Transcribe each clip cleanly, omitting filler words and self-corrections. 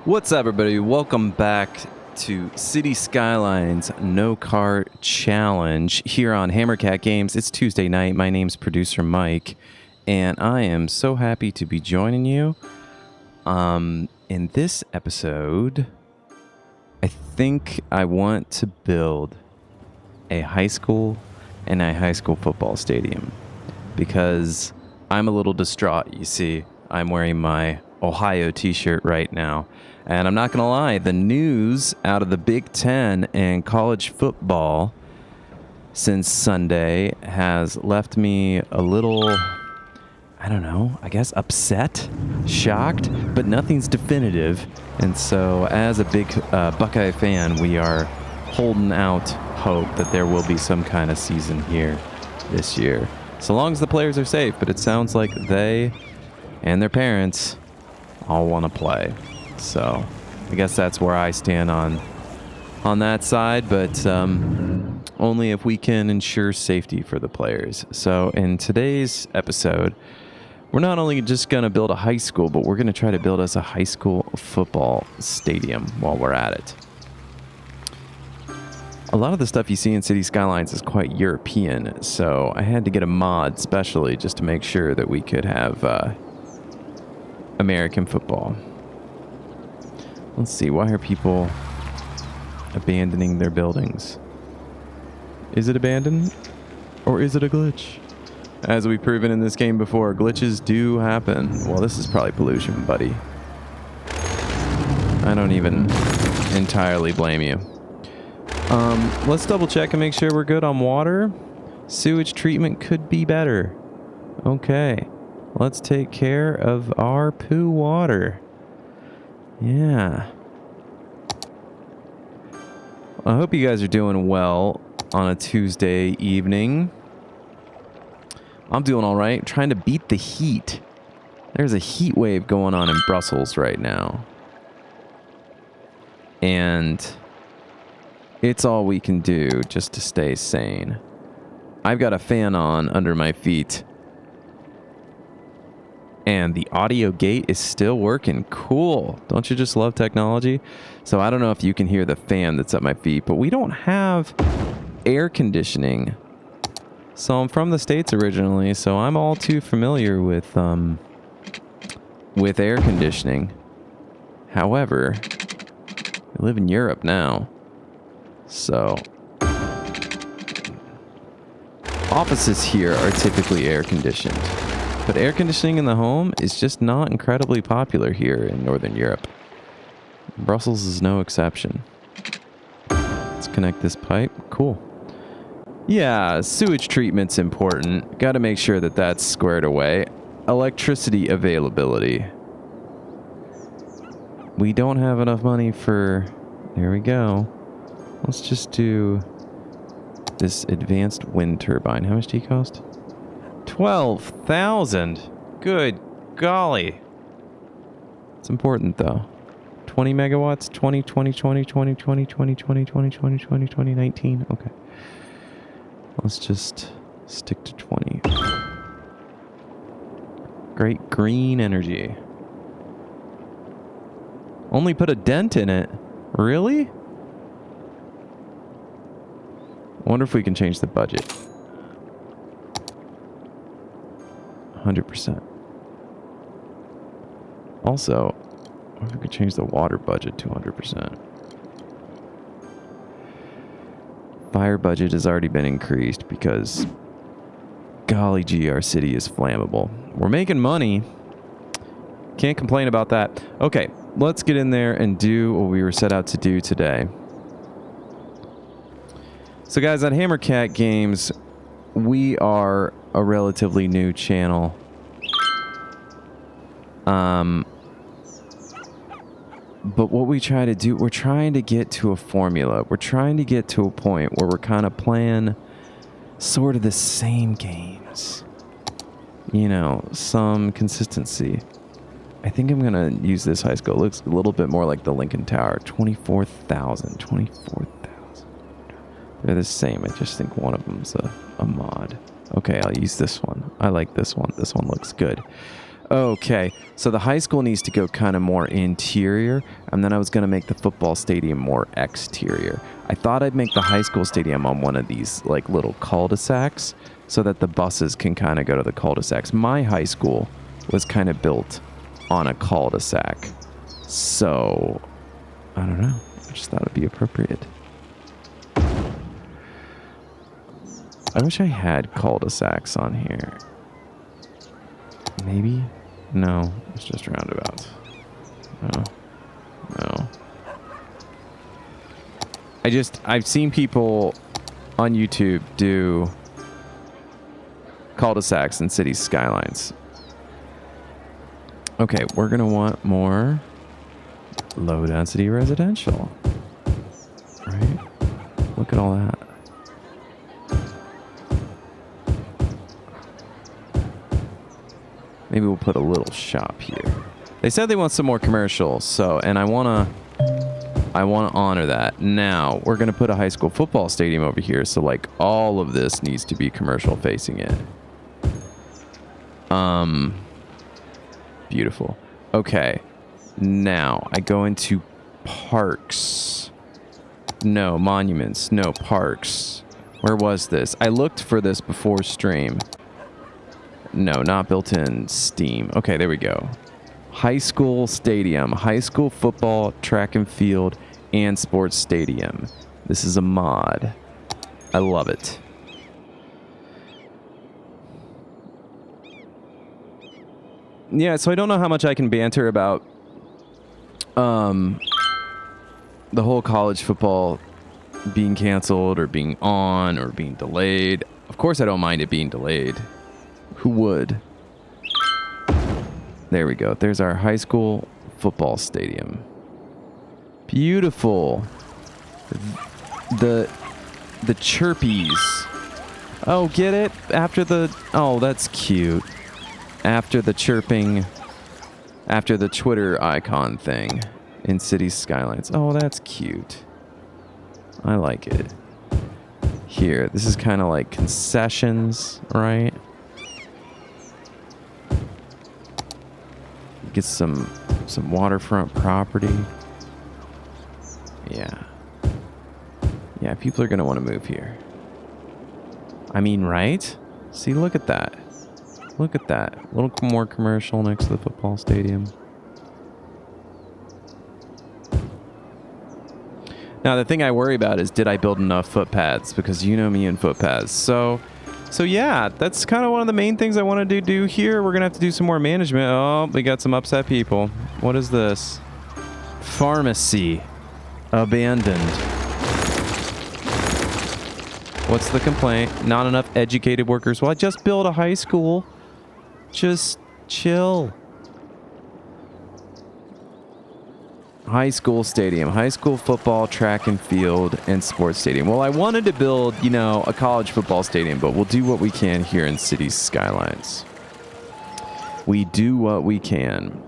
What's up, everybody? Welcome back to Cities Skylines No CAR Challenge here on Hammercat Games. It's Tuesday night. My name's producer Mike, and I am so happy to be joining you. In this episode, I think I want to build a high school and a high school football stadium because I'm a little distraught. You see, I'm wearing my Ohio t-shirt right now. And I'm not going to lie, the news out of the Big Ten and college football since Sunday has left me a little, I don't know, I guess upset, shocked, but nothing's definitive. And so as a big Buckeye fan, we are holding out hope that there will be some kind of season here this year. So long as the players are safe, but it sounds like they and their parents all want to play. So I guess that's where I stand on that side, but only if we can ensure safety for the players. So in today's episode, we're not only just going to build a high school, but we're going to try to build us a high school football stadium while we're at it. A lot of the stuff you see in Cities Skylines is quite European, so I had to get a mod specially just to make sure that we could have American football. Let's see, why are people abandoning their buildings? Is it abandoned or is it a glitch? As we've proven in this game before, glitches do happen. Well, this is probably pollution, buddy. I don't even entirely blame you. Let's double check and make sure we're good on water. Sewage treatment could be better. Okay. Let's take care of our poo water. Yeah. I hope you guys are doing well on a Tuesday evening. I'm doing all right. Trying to beat the heat. There's a heat wave going on in Brussels right now. And it's all we can do just to stay sane. I've got a fan on under my feet. And the audio gate is still working. Cool. Don't you just love technology? So I don't know if you can hear the fan that's at my feet, but we don't have air conditioning. So I'm from the States originally, so I'm all too familiar with air conditioning. However, we live in Europe now. So offices here are typically air conditioned. But air conditioning in the home is just not incredibly popular here in Northern Europe. Brussels is no exception. Let's connect this pipe. Cool. Yeah, sewage treatment's important. Got to make sure that that's squared away. Electricity availability. We don't have enough money for... There we go. Let's just do this advanced wind turbine. How much do you cost? 12,000. Good golly. It's important though. 20 megawatts, 20, 20, 20, 20, 20, 20, 20, 20, 20, 20, 20, 19. Okay. Let's just stick to 20. Great green energy. Only put a dent in it. Really? Wonder if we can change the budget. 100%. Also, if we could change the water budget to 100%. Fire budget has already been increased because, golly gee, our city is flammable. We're making money. Can't complain about that. Okay, let's get in there and do what we were set out to do today. So guys, on Hammercat Games, we are a relatively new channel. But what we try to do, we're trying to get to a formula. We're trying to get to a point where we're kind of playing sort of the same games. You know, some consistency. I think I'm going to use this high school. It looks a little bit more like the Lincoln Tower. 24,000. 24,000. They're the same. I just think one of them's a mod. Okay, I'll use this one. I like this one. This one looks good. Okay, so the high school needs to go kind of more interior, and then I was going to make the football stadium more exterior. I thought I'd make the high school stadium on one of these like little cul-de-sacs so that the buses can kind of go to the cul-de-sacs. My high school was kind of built on a cul-de-sac, so I don't know. I just thought it'd be appropriate. I wish I had cul-de-sacs on here. Maybe? No, it's just roundabouts. No. No. I've seen people on YouTube do cul-de-sacs in Cities Skylines. Okay, we're going to want more low-density residential. Right? Look at all that. Maybe we'll put a little shop here. They said they want some more commercial, so, and I wanna honor that. Now, we're gonna put a high school football stadium over here, so like all of this needs to be commercial facing it. Beautiful. Okay. Now, I go into parks. No, monuments. No, parks. Where was this? I looked for this before stream. No, not built-in Steam. Okay, there we go. High school stadium. High school football, track and field, and sports stadium. This is a mod. I love it. Yeah, so I don't know how much I can banter about the whole college football being canceled or being on or being delayed. Of course I don't mind it being delayed. Who would? There we go. There's our high school football stadium. Beautiful. The Chirpies. Oh, get it? After the... Oh, that's cute. After the chirping... After the Twitter icon thing in Cities Skylines. Oh, that's cute. I like it. Here, this is kind of like concessions, right? Get some waterfront property. Yeah. Yeah, people are going to want to move here. I mean, right? See, look at that. Look at that. A little more commercial next to the football stadium. Now, the thing I worry about is, did I build enough footpaths? Because you know me and footpaths. So yeah, that's kind of one of the main things I wanted to do here. We're going to have to do some more management. Oh, we got some upset people. What is this? Pharmacy. Abandoned. What's the complaint? Not enough educated workers. Well, I just built a high school. Just chill. High school stadium, high school football, track and field, and sports stadium. Well, I wanted to build, you know, a college football stadium, but we'll do what we can here in Cities Skylines. We do what we can.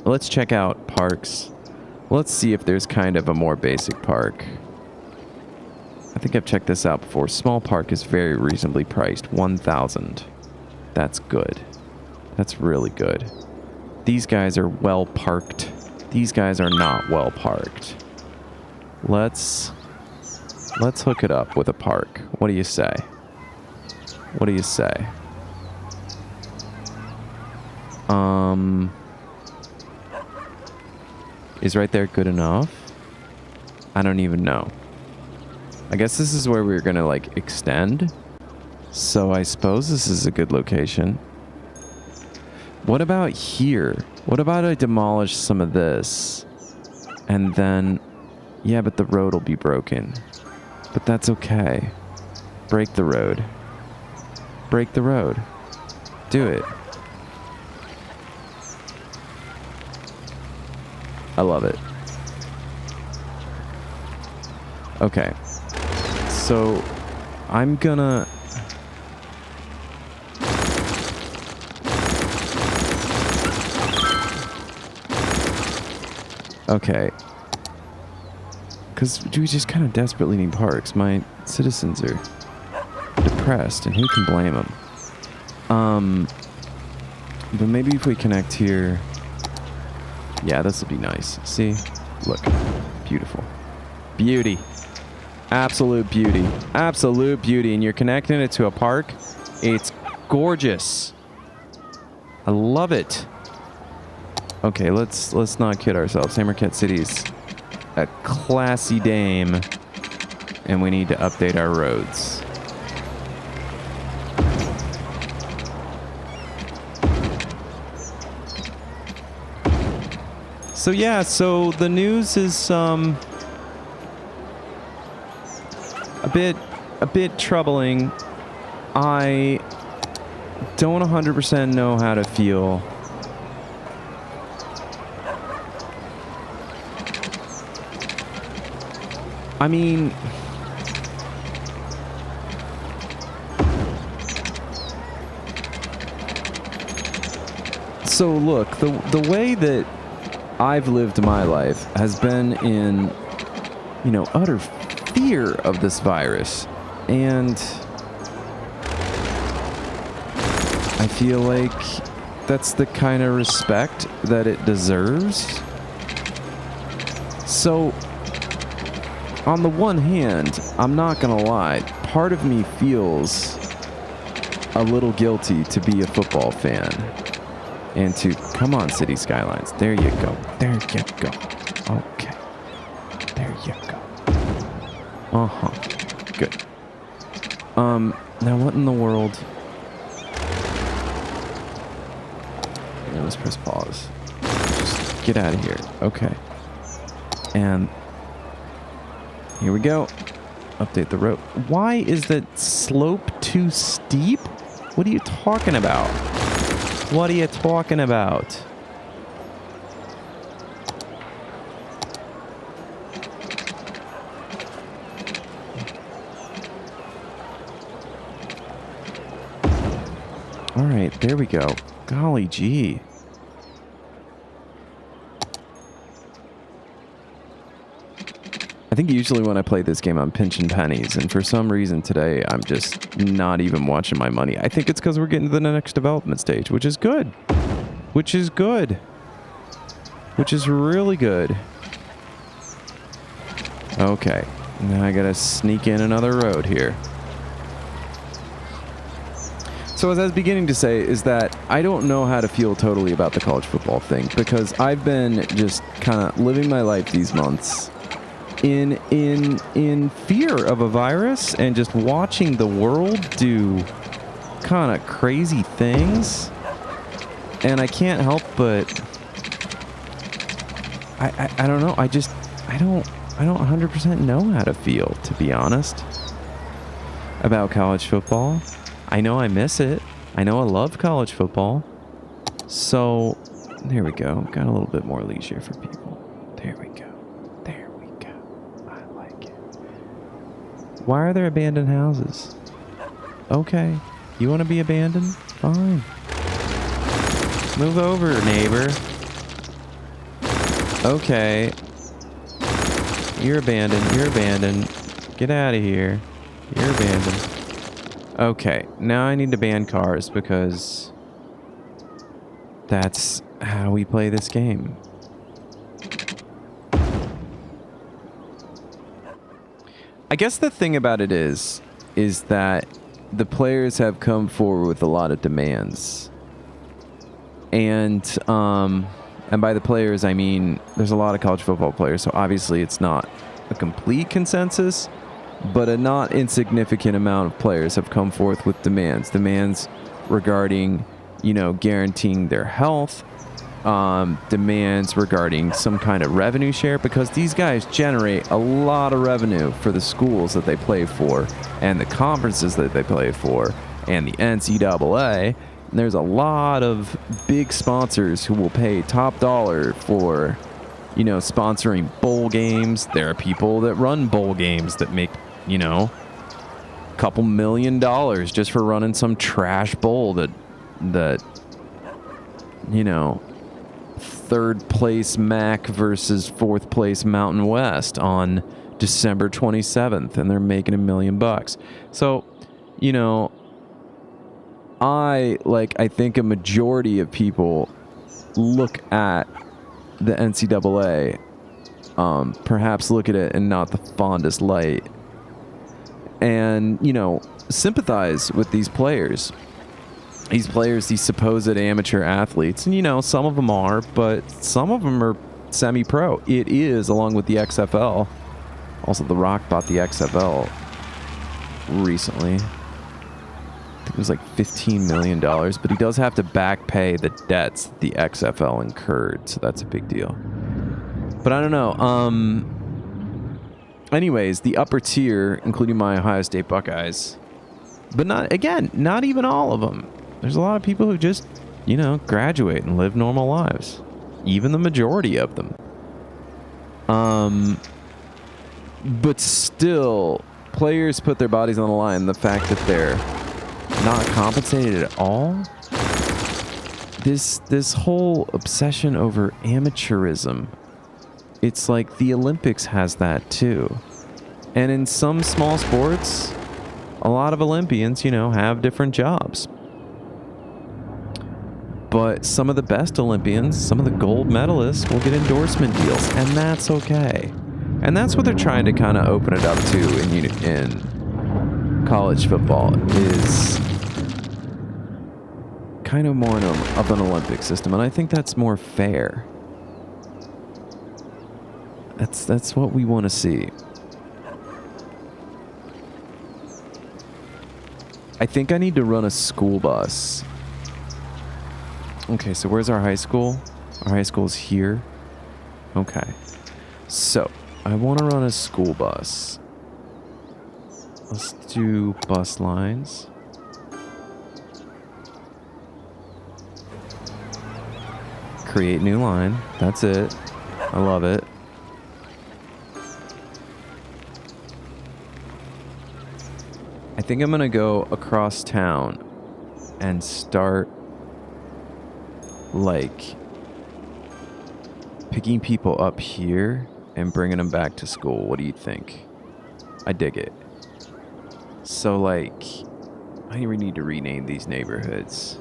Let's check out parks. Let's see if there's kind of a more basic park. I think I've checked this out before. Small park is very reasonably priced. 1,000. That's good. That's really good. These guys are well parked. These guys are not well parked. Let's hook it up with a park. What do you say? What do you say? Is right there good enough? I don't even know. I guess this is where we're gonna like extend. So I suppose this is a good location. What about here? What about I demolish some of this? And then... Yeah, but the road will be broken. But that's okay. Break the road. Break the road. Do it. I love it. Okay. So, I'm gonna... Okay. Because we just kind of desperately need parks. My citizens are depressed, and who can blame them? But maybe if we connect here... Yeah, this will be nice. See? Look. Beautiful. Beauty. Absolute beauty. Absolute beauty. And you're connecting it to a park. It's gorgeous. I love it. Okay, let's not kid ourselves. Hammercat City's a classy dame. And we need to update our roads. So yeah, so the news is a bit troubling. I don't 100% know how to feel. I mean, so look, the way that I've lived my life has been in, utter fear of this virus. And I feel like that's the kind of respect that it deserves. So, on the one hand, I'm not gonna lie, part of me feels a little guilty to be a football fan. And to, come on, Cities Skylines. There you go. There you go. Okay. There you go. Uh-huh. Good. Now what in the world? Yeah, let's press pause. Just get out of here. Okay. And here we go. Update the road. Why is that slope too steep? What are you talking about? What are you talking about? All right, there we go. Golly gee. I think usually when I play this game, I'm pinching pennies, and for some reason today, I'm just not even watching my money. I think it's because we're getting to the next development stage, which is good. Which is good. Which is really good. Okay, now I gotta sneak in another road here. So as I was beginning to say is that I don't know how to feel totally about the college football thing, because I've been just kind of living my life these months in fear of a virus and just watching the world do kind of crazy things. And I can't help but I don't know. I don't 100% know how to feel, to be honest, about college football. I know I miss it. I know I love college football. So there we go. Got a little bit more leisure for people. There we go. There we go. I like it. Why are there abandoned houses? Okay. You want to be abandoned? Fine. Move over, neighbor. Okay. You're abandoned. You're abandoned. Get out of here. You're abandoned. Okay. Now I need to ban cars because that's how we play this game. I guess the thing about it is that the players have come forward with a lot of demands. And by the players, I mean, there's a lot of college football players, so obviously it's not a complete consensus, but a not insignificant amount of players have come forth with demands. Demands regarding, guaranteeing their health, demands regarding some kind of revenue share, because these guys generate a lot of revenue for the schools that they play for and the conferences that they play for and the NCAA. And there's a lot of big sponsors who will pay top dollar for, sponsoring bowl games. There are people that run bowl games that make, a couple $1 million just for running some trash bowl that third place MAC versus fourth place Mountain West on December 27th, and they're making $1 million. So, I think a majority of people look at the NCAA, perhaps look at it in not the fondest light, and, you know, sympathize with these players. These supposed amateur athletes, and, you know, some of them are, but some of them are semi-pro. It is, along with the XFL. Also, The Rock bought the XFL recently. I think it was like $15 million, but he does have to back pay the debts the XFL incurred, so that's a big deal. But I don't know. Anyways, the upper tier, including my Ohio State Buckeyes, but not even all of them. There's a lot of people who just, you know, graduate and live normal lives. Even the majority of them. But still, players put their bodies on the line. The fact that they're not compensated at all. This whole obsession over amateurism. It's like the Olympics has that too. And in some small sports, a lot of Olympians, you know, have different jobs. But some of the best Olympians, some of the gold medalists will get endorsement deals, and that's okay. And that's what they're trying to kind of open it up to in college football, is kind of more of an Olympic system, and I think that's more fair. That's what we want to see. I think I need to run a school bus. Okay, so where's our high school? Our high school is here. Okay. So, I want to run a school bus. Let's do bus lines. Create new line. That's it. I love it. I think I'm going to go across town and start, like, picking people up here and bringing them back to school. What do you think? I dig it. So, like, I need to rename these neighborhoods.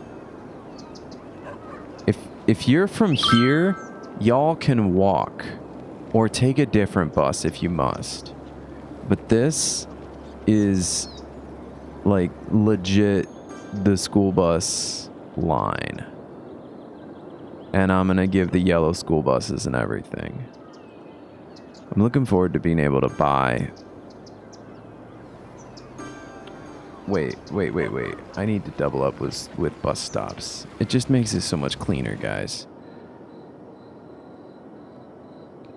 If you're from here, y'all can walk or take a different bus if you must. But this is, like, legit the school bus line. And I'm going to give the yellow school buses and everything. I'm looking forward to being able to buy... Wait. I need to double up with bus stops. It just makes it so much cleaner, guys.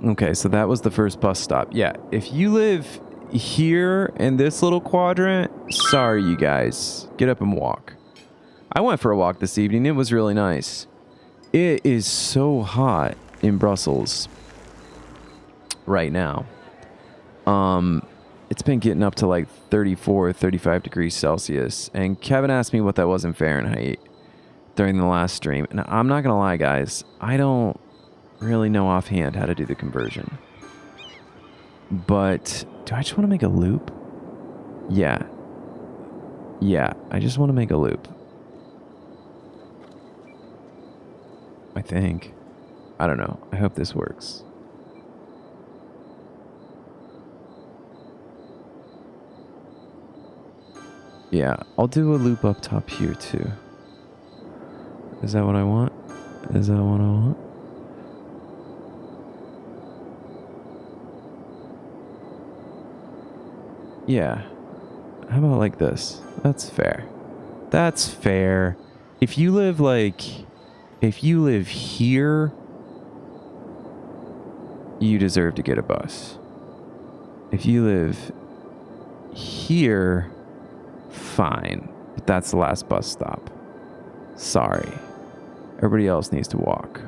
Okay, so that was the first bus stop. Yeah, if you live here in this little quadrant, sorry, you guys. Get up and walk. I went for a walk this evening. It was really nice. It is so hot in Brussels right now. It's been getting up to like 34, 35 degrees Celsius. And Kevin asked me what that was in Fahrenheit during the last stream. And I'm not going to lie, guys. I don't really know offhand how to do the conversion. But do I just want to make a loop? Yeah. Yeah, I just want to make a loop. I think. I don't know. I hope this works. Yeah, I'll do a loop up top here too. Is that what I want? Is that what I want? Yeah. How about like this? That's fair. That's fair. If you live here, you deserve to get a bus. If you live here, fine. But that's the last bus stop. Sorry. Everybody else needs to walk.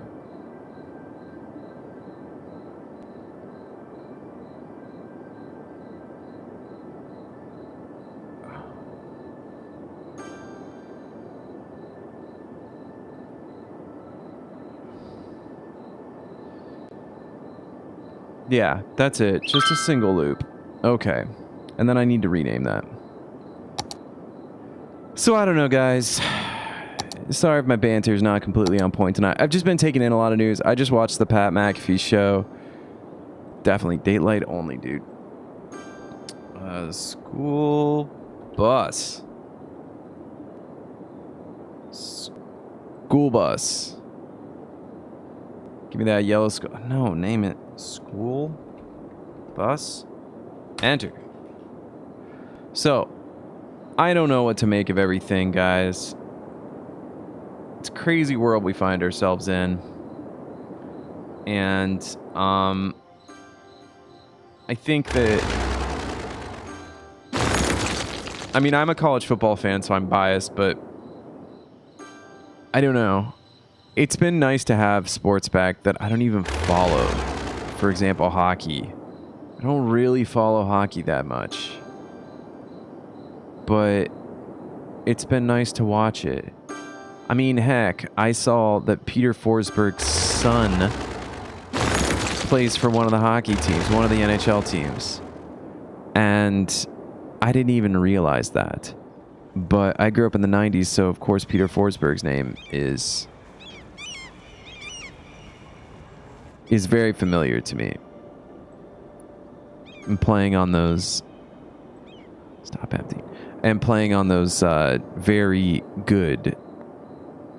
Yeah, that's it. Just a single loop. Okay. And then I need to rename that. So I don't know, guys. Sorry if my banter is not completely on point tonight. I've just been taking in a lot of news. I just watched the Pat McAfee show. Definitely daylight only, dude. School bus. School bus. Give me that yellow school. No, name it. School bus. Enter. So, I don't know what to make of everything, guys. It's a crazy world we find ourselves in. And, I think that... I mean, I'm a college football fan, so I'm biased, but... I don't know. It's been nice to have sports back that I don't even follow. For example, hockey. I don't really follow hockey that much. But it's been nice to watch it. I mean, heck, I saw that Peter Forsberg's son plays for one of the hockey teams, one of the NHL teams. And I didn't even realize that. But I grew up in the 90s, so of course Peter Forsberg's name is very familiar to me. And playing on those... Stop emptying. And playing on those very good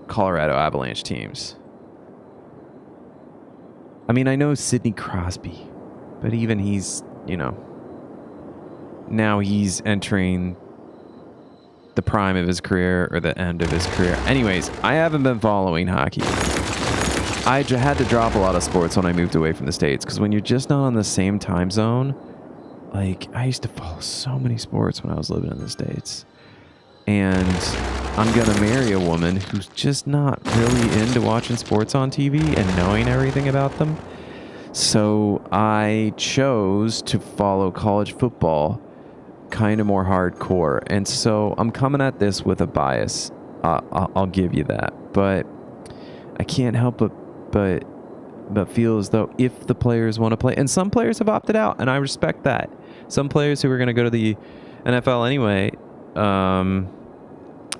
Colorado Avalanche teams. I mean, I know Sidney Crosby, but even he's, you know, now he's entering the prime of his career or the end of his career. Anyways, I haven't been following hockey. I had to drop a lot of sports when I moved away from the States because when you're just not on the same time zone, like, I used to follow so many sports when I was living in the States. And I'm going to marry a woman who's just not really into watching sports on TV and knowing everything about them. So I chose to follow college football kind of more hardcore. And so I'm coming at this with a bias. I'll give you that. But I can't help but feel as though if the players want to play, and some players have opted out, and I respect that. Some players who are going to go to the NFL anyway,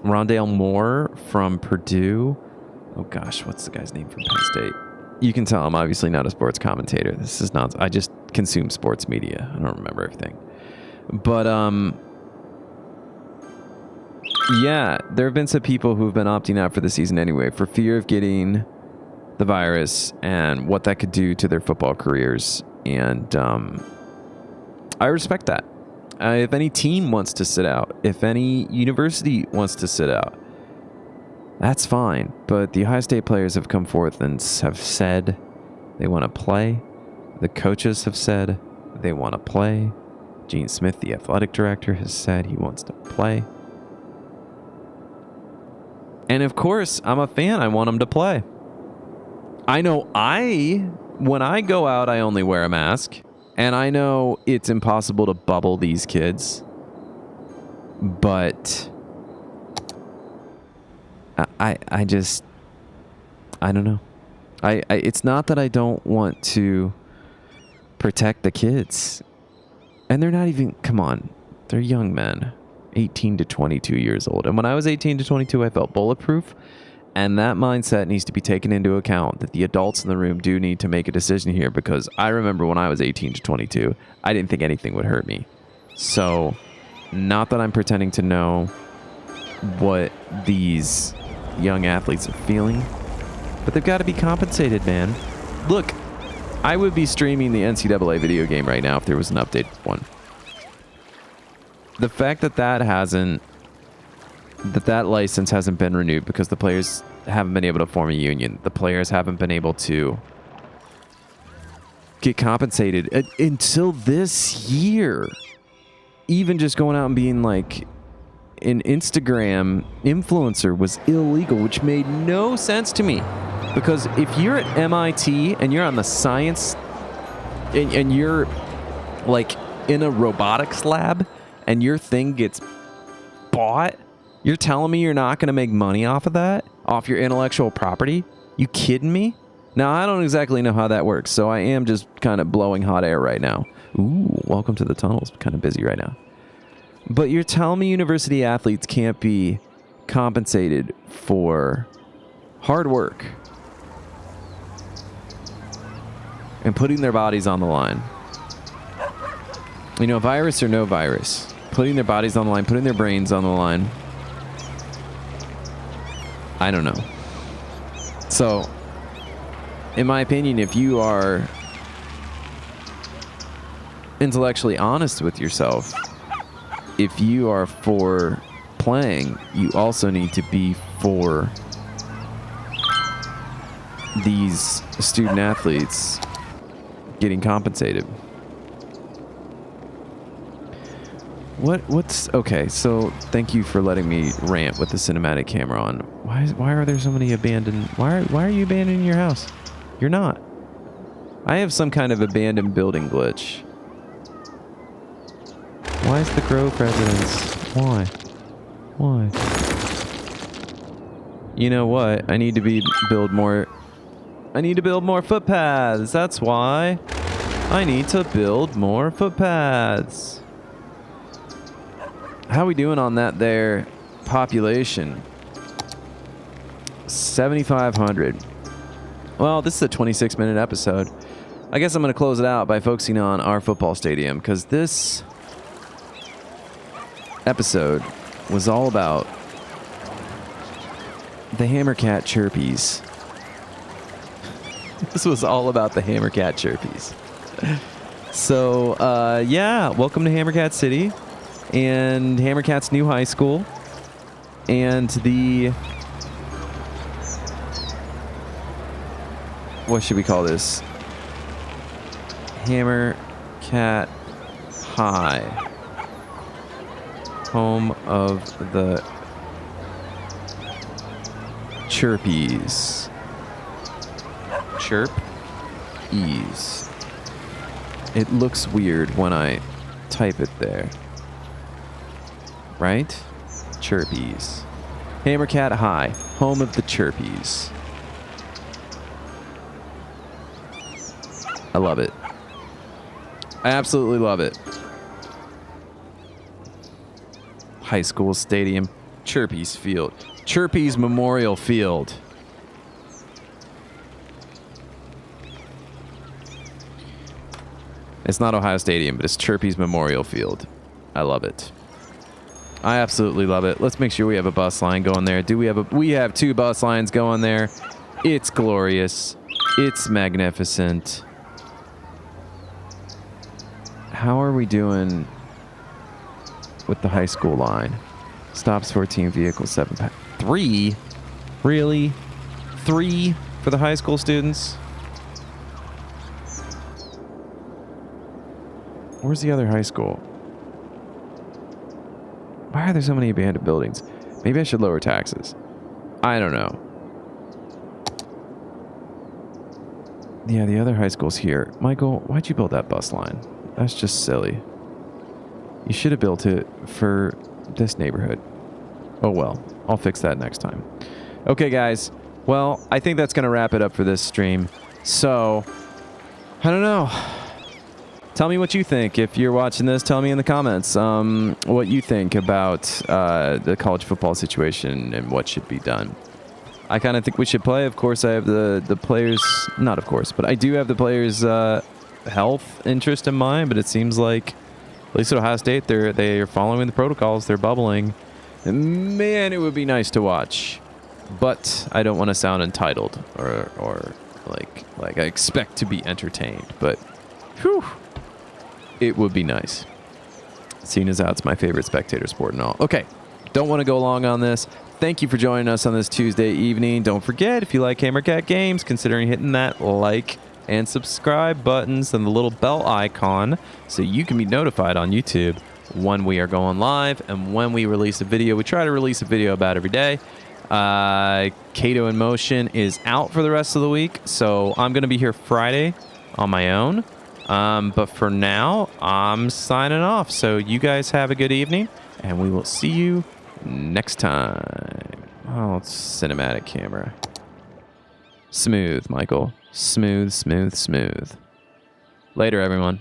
Rondale Moore from Purdue. Oh gosh, what's the guy's name from Penn State? You can tell I'm obviously not a sports commentator. This is not. I just consume sports media. I don't remember everything. But yeah, there have been some people who've been opting out for the season anyway for fear of getting the virus and what that could do to their football careers. And I respect that. If any team wants to sit out, if any university wants to sit out, that's fine. But the Ohio State players have come forth and have said they want to play. The coaches have said they want to play. Gene Smith, the athletic director, has said he wants to play. And of course, I'm a fan. I want them to play. I know when I go out, I only wear a mask. And I know it's impossible to bubble these kids. But I don't know. It's not that I don't want to protect the kids. And they're not even, come on, they're young men, 18 to 22 years old. And when I was 18 to 22, I felt bulletproof. And that mindset needs to be taken into account, that the adults in the room do need to make a decision here, because I remember when I was 18 to 22, I didn't think anything would hurt me. So, not that I'm pretending to know what these young athletes are feeling, but they've got to be compensated, man. Look, I would be streaming the NCAA video game right now if there was an updated one. The fact that that license hasn't been renewed because the players haven't been able to form a union. The players haven't been able to get compensated until this year. Even just going out and being like an Instagram influencer was illegal, which made no sense to me. Because if you're at MIT and you're on the science and you're like in a robotics lab and your thing gets bought, you're telling me you're not going to make money off of that? Off your intellectual property? You kidding me? Now, I don't exactly know how that works, so I am just kind of blowing hot air right now. Ooh, welcome to the tunnels. I'm kind of busy right now. But you're telling me university athletes can't be compensated for hard work and putting their bodies on the line. You know, virus or no virus, putting their bodies on the line, putting their brains on the line. I don't know. So, in my opinion, if you are intellectually honest with yourself, if you are for playing, you also need to be for these student athletes getting compensated. What's okay? So thank you for letting me rant with the cinematic camera on. Why are there so many abandoned? Why are you abandoning your house? You're not. I have some kind of abandoned building glitch. Why is the Grove residence? Why? You know what? I need to build more footpaths. That's why. I need to build more footpaths. How are we doing on that there population? 7,500. Well, this is a 26-minute episode. I guess I'm going to close it out by focusing on our football stadium, because this episode was all about the Hammercat Chirpies. This was all about the Hammercat Chirpies. So, yeah, welcome to Hammercat City and Hammercat's new high school and the... What should we call this? Hammercat High. Home of the Chirpies. Chirpies. It looks weird when I type it there. Right? Chirpies. Hammercat High. Home of the Chirpies. I love it. I absolutely love it. High school stadium. Chirpies Field. Chirpies Memorial Field. It's not Ohio Stadium, but it's Chirpies Memorial Field. I love it. I absolutely love it. Let's make sure we have a bus line going there. We have 2 bus lines going there. It's glorious. It's magnificent. How are we doing with the high school line? Stops 14 vehicles, 7 3? Really? 3 for the high school students? Where's the other high school? Why are there so many abandoned buildings? Maybe I should lower taxes. I don't know. Yeah, the other high school's here. Michael, why'd you build that bus line? That's just silly. You should have built it for this neighborhood. Oh well, I'll fix that next time. Okay, guys. Well, I think that's going to wrap it up for this stream. So, I don't know. Tell me what you think. If you're watching this, tell me in the comments what you think about the college football situation and what should be done. I kind of think we should play. Of course, I have the players... Not of course, but I do have the players' health interest in mind, but it seems like, at least at Ohio State, they are following the protocols. They're bubbling. And man, it would be nice to watch. But I don't want to sound entitled or like I expect to be entertained. But, whew, it would be nice. Seeing as how it's my favorite spectator sport and all. Okay, don't want to go long on this. Thank you for joining us on this Tuesday evening. Don't forget, if you like Hammercat Games, considering hitting that like and subscribe buttons and the little bell icon so you can be notified on YouTube when we are going live and when we release a video. We try to release a video about every day. Kato in Motion is out for the rest of the week, so I'm going to be here Friday on my own. But for now, I'm signing off. So you guys have a good evening, and we will see you next time. Oh, it's cinematic camera. Smooth, Michael. Smooth, smooth, smooth. Later, everyone.